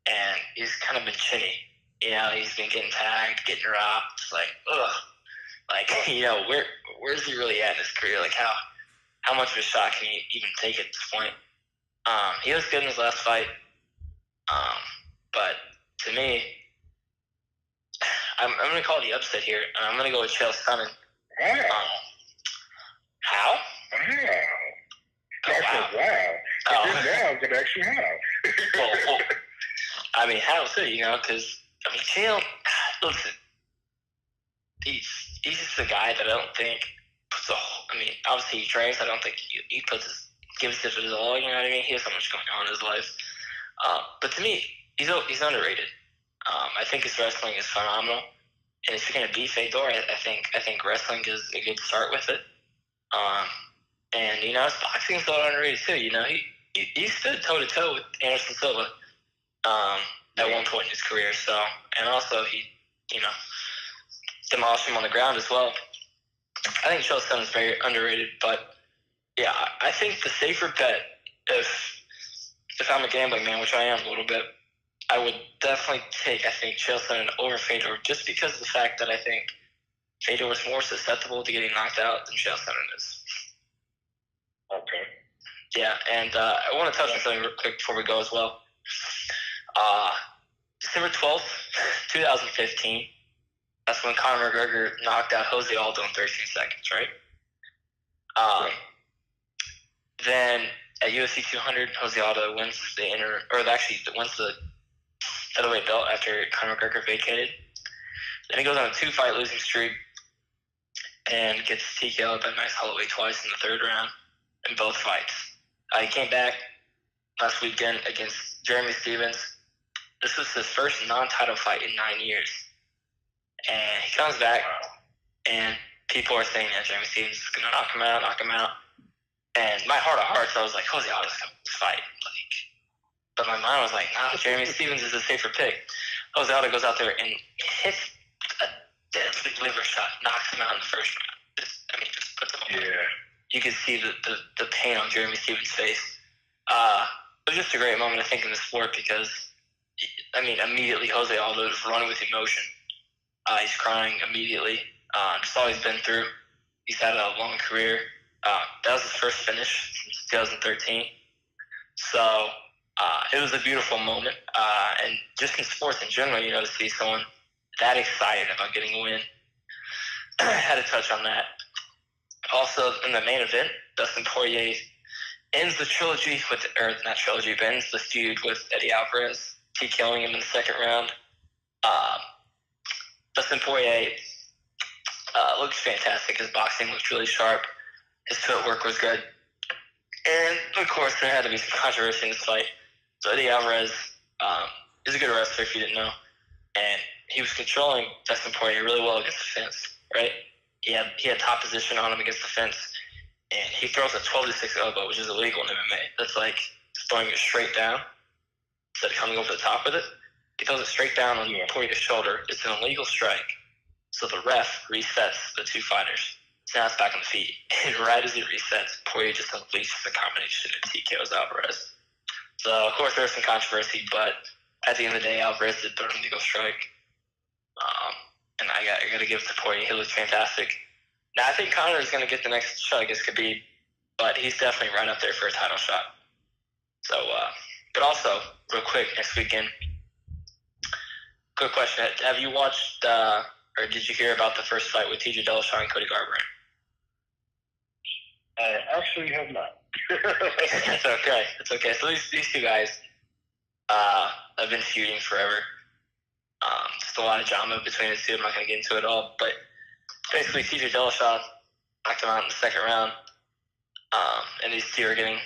and he's kind of been chinny. He's been getting tagged, getting robbed. It's like, ugh. Like, where's he really at in his career? Like, how much of a shot can he even take at this point? He was good in his last fight. But to me, I'm going to call the upset here, and I'm going to go with Chael Sonnen. Wow. How? Wow. Oh, wow. Wow. Now I'm going to ask you how. well, I mean, how too, because, Chael, listen, he's just a guy that I don't think puts obviously he trains. I don't think he gives it his all, you know what I mean? He has so much going on in his life. But to me, he's underrated. I think his wrestling is phenomenal, and if you're gonna beat Fedor, I think wrestling is a good start with it. And his boxing is a lot underrated too. He stood toe to toe with Anderson Silva at one point in his career. So, and also he demolished him on the ground as well. I think Chael Sonnen is very underrated, but yeah, I think the safer bet, if I'm a gambling man, which I am a little bit, I would definitely take, Chael Sonnen over Fedor, just because of the fact that I think Fedor is more susceptible to getting knocked out than Chael Sonnen is. Okay. Yeah, and I want to touch on something real quick before we go as well. December 12th, 2015, that's when Conor McGregor knocked out Jose Aldo in 13 seconds, right? Then at UFC 200, Jose Aldo wins wins the featherweight belt after Conor McGregor vacated. Then he goes on a 2-fight losing streak and gets TKO'd by Max Holloway twice in the third round in both fights. He came back last weekend against Jeremy Stephens. This was his first non-title fight in 9 years. And he comes back, and people are saying that Jeremy Stephens is going to knock him out. And my heart of hearts, I was like, Jose Aldo's going to win this fight. But my mind was like, nah, Jeremy Stephens is a safer pick. Jose Aldo goes out there and hits a deadly liver shot, knocks him out in the first round. Just puts him on. Yeah. You can see the pain on Jeremy Stephens' face. It was just a great moment, I think, in the sport because, immediately Jose Aldo is running with emotion. He's crying immediately. Just all he's been through. He's had a long career. That was his first finish since 2013. So it was a beautiful moment. And just in sports in general, to see someone that excited about getting a win. I had to touch on that. Also, in the main event, Dustin Poirier ends the trilogy with, or not trilogy, but ends the feud with Eddie Alvarez, TKOing him in the second round. Dustin Poirier looked fantastic. His boxing looked really sharp. His footwork was good. And, of course, there had to be some controversy in this fight. So Eddie Alvarez is a good wrestler, if you didn't know. And he was controlling Dustin Poirier really well against the fence, right? He had top position on him against the fence. And he throws a 12-6 elbow, which is illegal in MMA. That's like throwing it straight down instead of coming over the top with it. He throws it straight down on Poirier's shoulder. It's an illegal strike. So the ref resets the two fighters. So now it's back on the feet. And right as he resets, Poirier just unleashes the combination and TKOs Alvarez. So, of course, there was some controversy, but at the end of the day, Alvarez did throw an illegal strike. And I got to give it to Poirier. He looked fantastic. Now, I think Conor is going to get the next shot against Khabib, but he's definitely right up there for a title shot. So, but also, real quick, next weekend, quick question. Have you watched, or did you hear about the first fight with TJ Dillashaw and Cody Garbrandt? I actually have not. It's okay. It's okay. So these two guys have been feuding forever. Just a lot of drama between the two. I'm not going to get into it all, but basically TJ Dillashaw knocked him out in the second round, and these two are having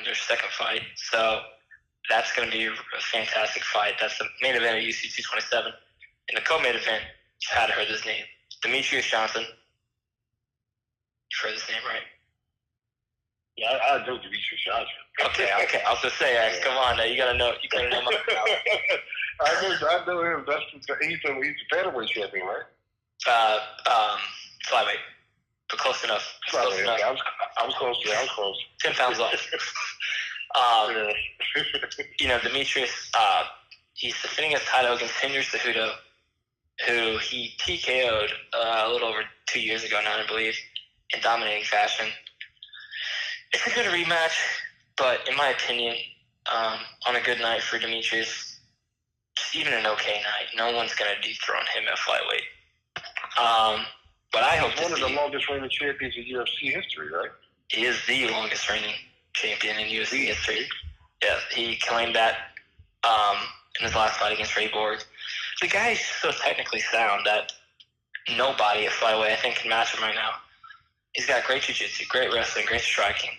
their second fight. So that's going to be a fantastic fight. That's the main event of UFC 227. In the co-main event, you had heard his name, Demetrius Johnson. You've heard his name, right? Yeah, I know Demetrius Johnson. Okay. I was gonna say, come on, now you gotta know my I know him. He's a bantamweight champion, right? Flyweight, but close enough. Close enough. I was close. Yeah, I was close. 10 pounds off. Demetrius, he's defending his title against Henry Cejudo, who he TKO'd a little over 2 years ago now, I believe, in dominating fashion. It's a good rematch, but in my opinion, on a good night for Demetrius, just even an okay night, no one's going to dethrone him at flyweight. But I hope he's one of the longest reigning champions in UFC history, right? He is the longest reigning champion in UFC history. Yeah, he claimed that in his last fight against Ray Borg. The guy is so technically sound that nobody at flyweight, I think, can match him right now. He's got great jiu-jitsu, great wrestling, great striking,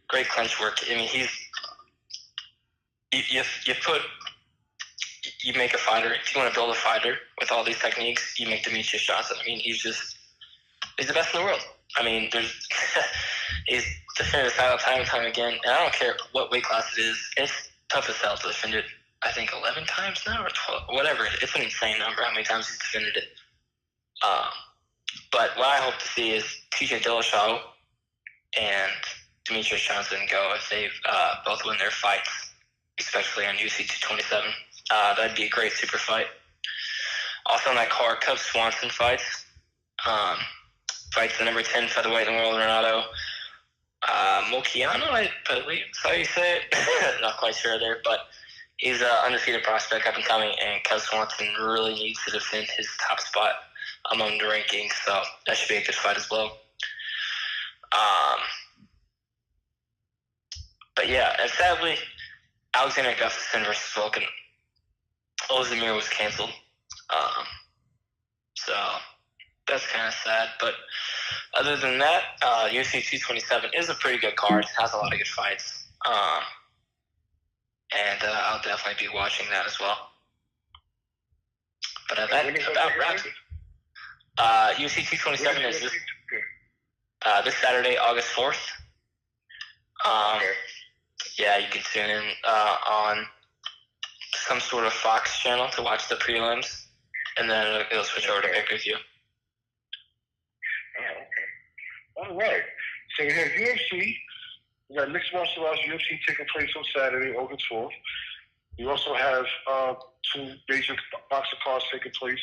great clinch work. I mean, you make a fighter. If you want to build a fighter with all these techniques, you make Demetrius Johnson. I mean, he's the best in the world. I mean, he's defended his title time and time again, and I don't care what weight class it is. It's tough as hell to defend it. I think 11 times now or 12, whatever. It's an insane number how many times he's defended it. But what I hope to see is TJ Dillashaw and Demetrius Johnson go if they both win their fights, especially on UFC 227. That'd be a great super fight. Also on that card, Cub Swanson fights. Fights the number 10 featherweight in the world, Renato Moicano, I believe that's how you say it. Not quite sure there, but he's an undefeated prospect up and coming, and Cub Swanson really needs to defend his top spot among the rankings, so that should be a good fight as well. But yeah, and sadly, Alexander Gustafsson versus Volkan Ozdemir was canceled. So that's kind of sad. But other than that, UFC 227 is a pretty good card. It has a lot of good fights. And I'll definitely be watching that as well. But that about wraps it. UFC 227 is this Saturday, August 4th. Yeah, you can tune in on some sort of Fox channel to watch the prelims, and then it'll switch over to pay-per-view. Oh, okay. All right. So we have UFC. We got mixed martial arts UFC taking place on Saturday, August 4th. We also have two major boxing cards taking place.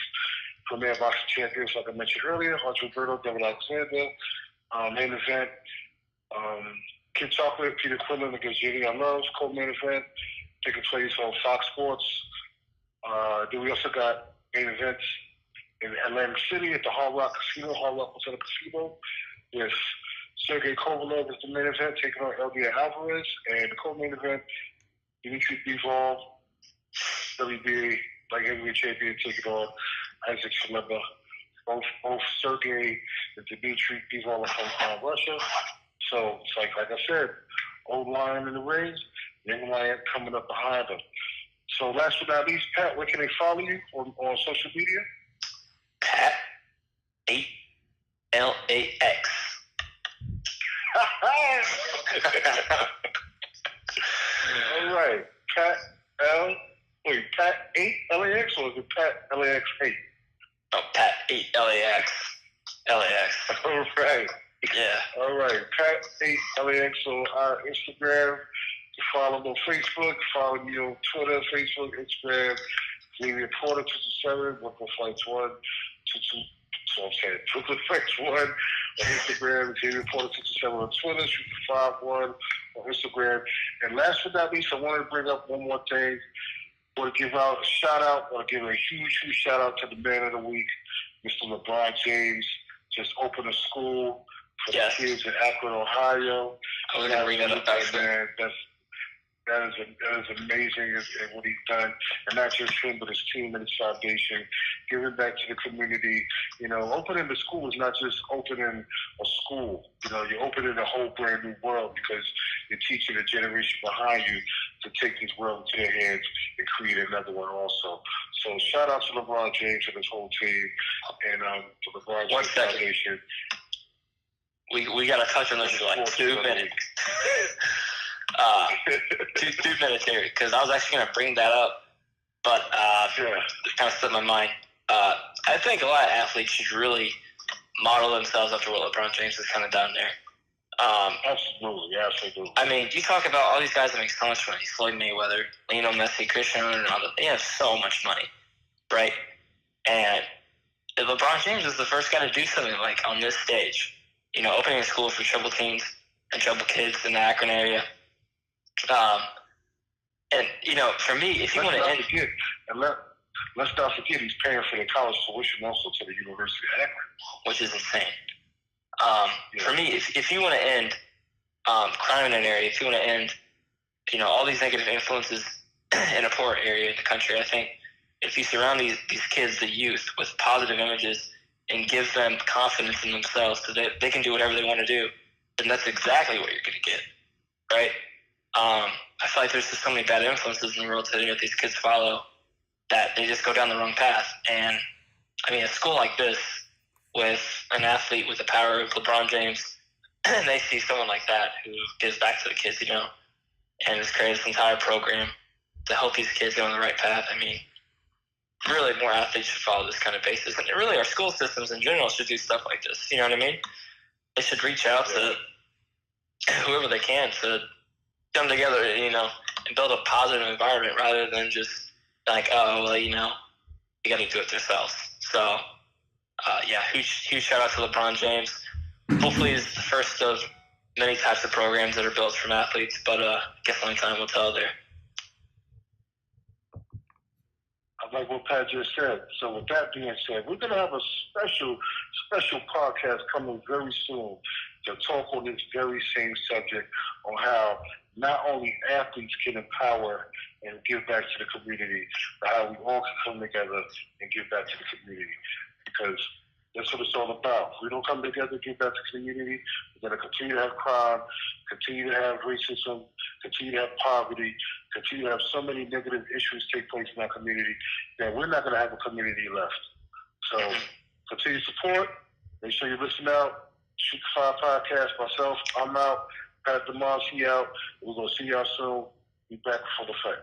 Premier boxing champions, like I mentioned earlier, Hunter Roberto, Devin Alexander. Main event, Kid Chocolate, Peter Quinlan against JD Love. Co-main event taking place on Fox Sports. Then we also got main events in Atlantic City at the Hard Rock Casino, Hard Rock Hotel Casino. Yes. Sergey Kovalev is the main event, taking on Elia Alvarez, and the co-main event, Dimitri Bivol, WBA like heavyweight champion, taking on Isaac Shalema. Both Sergey and Dimitri Bivol are from Russia. So it's like I said, old lion in the ring, young lion coming up behind them. So last but not least, Pat, where can they follow you on social media? Pat 8LAX. All right, Pat 8LAX, or is it Pat LAX8? Oh, Pat 8LAX. LAX. All right. Yeah. All right, Pat 8LAX on Instagram. Follow me on Facebook. Follow me on Twitter, Facebook, Instagram. Xavier Porter 227, BrooklynFights 1, 22. So I'm saying BrooklynFights 1 on Instagram, Xavier Porter 227 on Twitter, Shooter51 on Instagram. And last but not least, I wanted to bring up one more thing. I want to give out a shout out. I want to give a huge shout out to the man of the week, Mr. LeBron James. Just opened a school for the kids in Akron, Ohio. I was going to bring that up, actually. Man, that is amazing and what he's done, and not just him, but his team and his foundation, giving back to the community. You know, opening the school is not just opening a school. You know, you're opening a whole brand new world because you're teaching the generation behind you to take this world into their hands and create another one also. So shout out to LeBron James and his whole team, and the LeBron James Foundation. We got to touch on this for like 2 minutes. 2 minutes here, because I was actually going to bring that up, but it kind of slipped my mind. I think a lot of athletes should really model themselves after what LeBron James has kind of done there. Absolutely. I mean, you talk about all these guys that make so much money: Floyd Mayweather, Lionel Messi, Cristiano Ronaldo. They have so much money, right? And LeBron James is the first guy to do something like on this stage. You know, opening a school for troubled teens and troubled kids in the Akron area. And you know, for me, if you want to end, let's not forget, he's paying for the college tuition also to the University of Akron, which is insane. For me, if you want to end crime in an area, if you want to end, you know, all these negative influences in a poor area in the country, I think if you surround these kids, the youth, with positive images and give them confidence in themselves so that they can do whatever they want to do, then that's exactly what you're going to get, right? I feel like there's just so many bad influences in the world today that these kids follow that they just go down the wrong path. And, I mean, a school like this with an athlete with the power of LeBron James, and they see someone like that who gives back to the kids, you know, and has created this entire program to help these kids get on the right path. I mean, really more athletes should follow this kind of basis. And really our school systems in general should do stuff like this. You know what I mean? They should reach out to whoever they can to come together, you know, and build a positive environment rather than just like, oh, well, you know, you got to do it themselves. So, huge shout out to LeBron James. Hopefully it's the first of many types of programs that are built from athletes, but I guess only time will tell there. I like what Pat just said. So with that being said, we're going to have a special podcast coming very soon to talk on this very same subject on how not only athletes can empower and give back to the community, but how we all can come together and give back to the community. Because that's what it's all about. If we don't come together and give back to the community, we're going to continue to have crime, continue to have racism, continue to have poverty, continue to have so many negative issues take place in our community that we're not going to have a community left. So continue support. Make sure you listen out. Shoot the Fire Podcast. Myself, I'm out. Pat DeMoss, he out. We're going to see y'all soon. Be back for the fight.